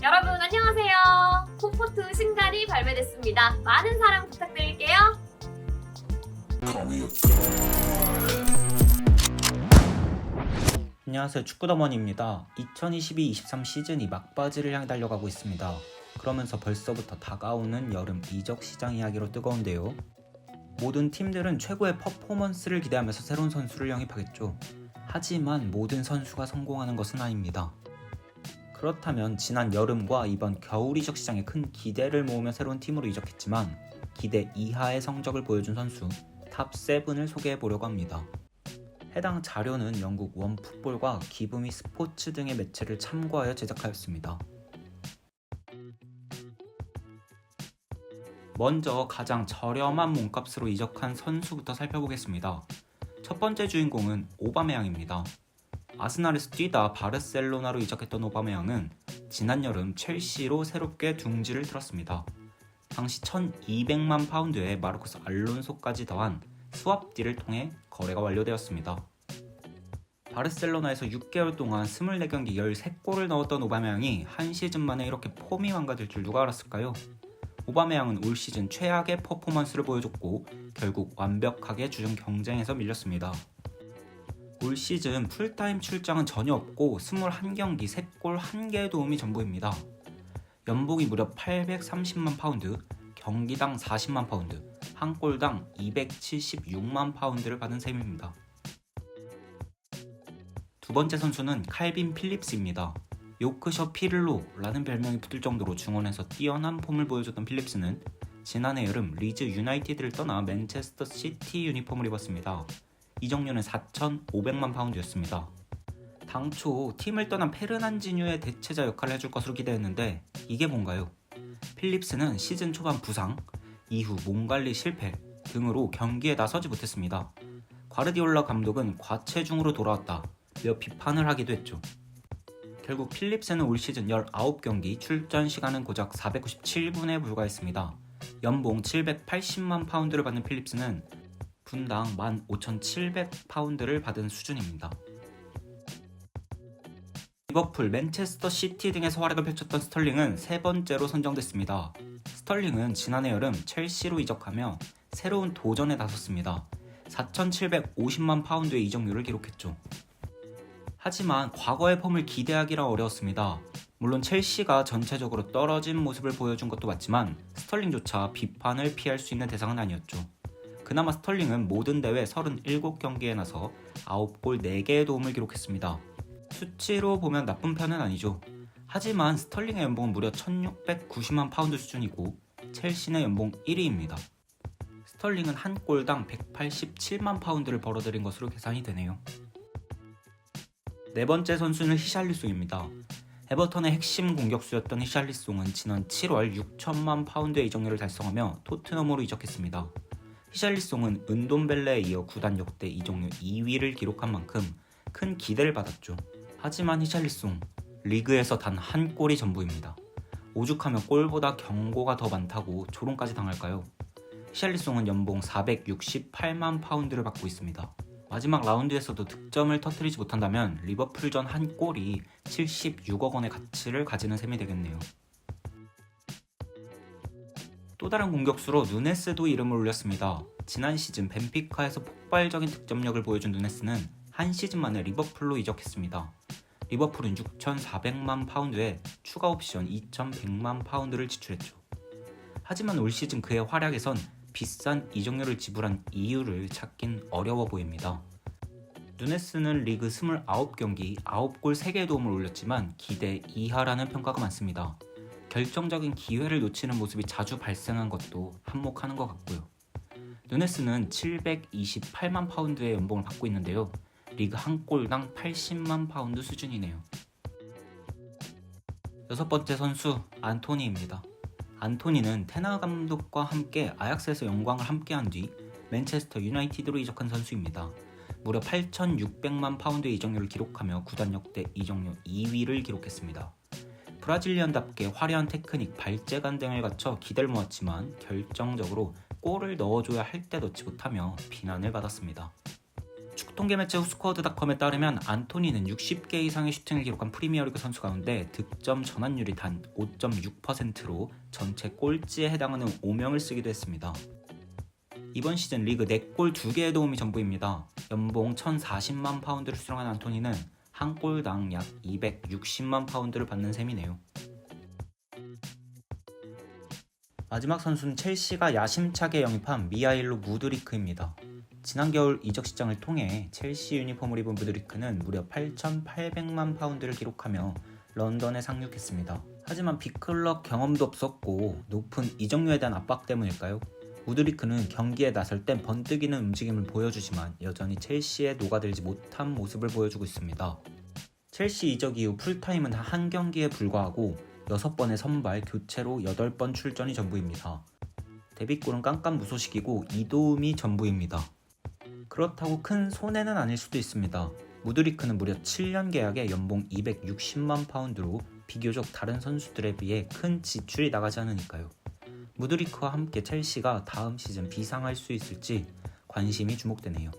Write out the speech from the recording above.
여러분 안녕하세요. 콤포트 신갈이 발매됐습니다. 많은 사랑 부탁드릴게요. 안녕하세요, 축구더머니입니다. 2022-23 시즌이 막바지를 향해 달려가고 있습니다. 그러면서 벌써부터 다가오는 여름 이적 시장 이야기로 뜨거운데요. 모든 팀들은 최고의 퍼포먼스를 기대하면서 새로운 선수를 영입하겠죠. 하지만 모든 선수가 성공하는 것은 아닙니다. 그렇다면 지난 여름과 이번 겨울 이적 시장에 큰 기대를 모으며 새로운 팀으로 이적했지만 기대 이하의 성적을 보여준 선수 탑7을 소개해보려고 합니다. 해당 자료는 영국 원풋볼과 기브미 스포츠 등의 매체를 참고하여 제작하였습니다. 먼저 가장 저렴한 몸값으로 이적한 선수부터 살펴보겠습니다. 첫 번째 주인공은 오바메양입니다. 아스날에서 뛰다 바르셀로나로 이적했던 오바메양은 지난 여름 첼시로 새롭게 둥지를 틀었습니다. 당시 1200만 파운드에 마르코스 알론소까지 더한 스왑딜을 통해 거래가 완료되었습니다. 바르셀로나에서 6개월 동안 24경기 13골을 넣었던 오바메양이 한 시즌 만에 이렇게 폼이 망가질 줄 누가 알았을까요? 오바메양은 올 시즌 최악의 퍼포먼스를 보여줬고 결국 완벽하게 주전 경쟁에서 밀렸습니다. 올 시즌 풀타임 출장은 전혀 없고 21경기 3골 1개의 도움이 전부입니다. 연봉이 무려 830만 파운드, 경기당 40만 파운드, 한 골당 276만 파운드를 받은 셈입니다. 두 번째 선수는 칼빈 필립스입니다. 요크셔 피를로라는 별명이 붙을 정도로 중원에서 뛰어난 폼을 보여줬던 필립스는 지난해 여름 리즈 유나이티드를 떠나 맨체스터 시티 유니폼을 입었습니다. 이적료는 4,500만 파운드였습니다. 당초 팀을 떠난 페르난지뉴의 대체자 역할을 해줄 것으로 기대했는데 이게 뭔가요? 필립스는 시즌 초반 부상, 이후 몸관리 실패 등으로 경기에 나서지 못했습니다. 과르디올라 감독은 과체중으로 돌아왔다 며 비판을 하기도 했죠. 결국 필립스는 올 시즌 19경기 출전 시간은 고작 497분에 불과했습니다. 연봉 780만 파운드를 받는 필립스는 분당 15,700파운드를 받은 수준입니다. 리버풀, 맨체스터 시티 등에서 활약을 펼쳤던 스털링은 세 번째로 선정됐습니다. 스털링은 지난해 여름 첼시로 이적하며 새로운 도전에 나섰습니다. 4,750만 파운드의 이적료를 기록했죠. 하지만 과거의 폼을 기대하기라 어려웠습니다. 물론 첼시가 전체적으로 떨어진 모습을 보여준 것도 맞지만 스털링조차 비판을 피할 수 있는 대상은 아니었죠. 그나마 스털링은 모든 대회 37경기에 나서 9골 4개의 도움을 기록했습니다. 수치로 보면 나쁜 편은 아니죠. 하지만 스털링의 연봉은 무려 1690만 파운드 수준이고 첼시의 연봉 1위입니다. 스털링은 한 골당 187만 파운드를 벌어들인 것으로 계산이 되네요. 네 번째 선수는 히샬리송입니다. 에버턴의 핵심 공격수였던 히샬리송은 지난 7월 6천만 파운드의 이적료를 달성하며 토트넘으로 이적했습니다. 히샬리송은 은돔벨레에 이어 구단 역대 이적료 2위를 기록한 만큼 큰 기대를 받았죠. 하지만 히샬리송, 리그에서 단 한 골이 전부입니다. 오죽하면 골보다 경고가 더 많다고 조롱까지 당할까요? 히샬리송은 연봉 468만 파운드를 받고 있습니다. 마지막 라운드에서도 득점을 터뜨리지 못한다면 리버풀전 한 골이 76억 원의 가치를 가지는 셈이 되겠네요. 또 다른 공격수로 누네스도 이름을 올렸습니다. 지난 시즌 벤피카에서 폭발적인 득점력을 보여준 누네스는 한 시즌 만에 리버풀로 이적했습니다. 리버풀은 6,400만 파운드에 추가 옵션 2,100만 파운드를 지출했죠. 하지만 올 시즌 그의 활약에선 비싼 이적료를 지불한 이유를 찾긴 어려워 보입니다. 누네스는 리그 29경기 9골 3개의 도움을 올렸지만 기대 이하라는 평가가 많습니다. 결정적인 기회를 놓치는 모습이 자주 발생한 것도 한몫하는 것 같고요. 누네스는 728만 파운드의 연봉을 받고 있는데요. 리그 한 골당 80만 파운드 수준이네요. 여섯 번째 선수 안토니입니다. 안토니는 테나 감독과 함께 아약스에서 영광을 함께한 뒤 맨체스터 유나이티드로 이적한 선수입니다. 무려 8,600만 파운드의 이적료를 기록하며 구단 역대 이적료 2위를 기록했습니다. 브라질리언답게 화려한 테크닉, 발재간 등을 갖춰 기대를 모았지만 결정적으로 골을 넣어줘야 할 때 넣지 못하며 비난을 받았습니다. 축통계 매체 후스코어드닷컴에 따르면 안토니는 60개 이상의 슈팅을 기록한 프리미어리그 선수 가운데 득점 전환율이 단 5.6%로 전체 꼴찌에 해당하는 오명을 쓰기도 했습니다. 이번 시즌 리그 4골 2개의 도움이 전부입니다. 연봉 1,040만 파운드를 수령한 안토니는 한 골당 약 260만 파운드를 받는 셈이네요. 마지막 선수는 첼시가 야심차게 영입한 미하일로 무드리크입니다. 지난 겨울 이적 시장을 통해 첼시 유니폼을 입은 무드리크는 무려 8,800만 파운드를 기록하며 런던에 상륙했습니다. 하지만 빅클럽 경험도 없었고 높은 이적료에 대한 압박 때문일까요? 무드리크는 경기에 나설 땐 번뜩이는 움직임을 보여주지만 여전히 첼시에 녹아들지 못한 모습을 보여주고 있습니다. 첼시 이적 이후 풀타임은 한 경기에 불과하고 6번의 선발, 교체로 8번 출전이 전부입니다. 데뷔골은 깜깜무소식이고 2도움이 전부입니다. 그렇다고 큰 손해는 아닐 수도 있습니다. 무드리크는 무려 7년 계약에 연봉 260만 파운드로 비교적 다른 선수들에 비해 큰 지출이 나가지 않으니까요. 무드리크와 함께 첼시가 다음 시즌 비상할 수 있을지 관심이 주목되네요.